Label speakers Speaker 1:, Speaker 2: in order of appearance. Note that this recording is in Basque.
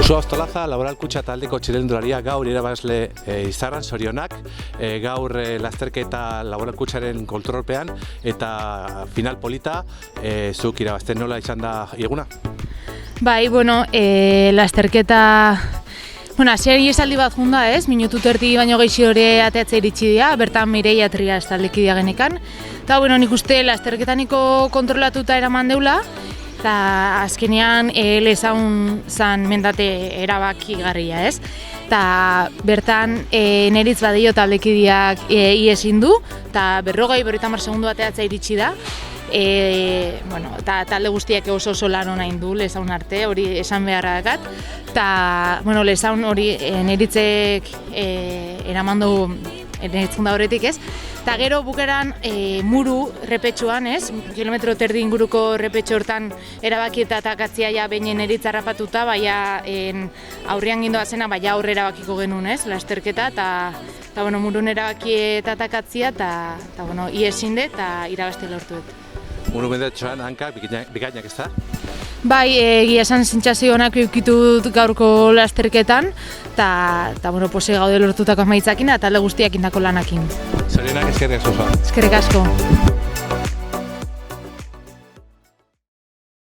Speaker 1: Usua Ostolaza, Laboral Kutxa taldeko txirrindularia gaur irabazle izarran, zorionak, gaur lasterketa Laboral Kutxaren kontrolpean eta final polita, zuk irabazten nola izan da eguna?
Speaker 2: Bai, lasterketa, hasiari esaldi bat junda ez, minutu terdi baino geixi hori ateatzea iritsi dira, bertan Mireia Trias taldekideak genekan. Eta, nik uste lasterketaniko kontrolatuta eraman deula, eta azkenean lezaun zan mendate erabakigarria ez. Eta bertan neritz badio taldekideak iesin du, eta 50 segundu ateatzea iritsi da. Eta talde guztiak oso lan hona indu lezaun arte, hori esan beharra dakat. Eta lezaun hori neritzek eramandu neritzun da horretik ez. Eta gero bukeran muru repetxuan ez, kilometro terdi inguruko repetxo hortan erabaki eta atakatzia ja behin neritz harrapatuta, baina aurrean gindoa zena, baina aurre erabakiko genuen ez, lasterketa, eta murun erabaki eta atakatzia, eta iesinde eta irabazte lortu dut.
Speaker 1: Muru mendetxoan hankak bikainak ez da?
Speaker 2: Bai, egia esan sentsazio onak eukitu gaurko lasterketan, eta pose gaude lortutako amaitzakin eta talde guztiak indako lanakin.
Speaker 1: Zorionak, eskerrik asko.
Speaker 2: Eskerrik asko.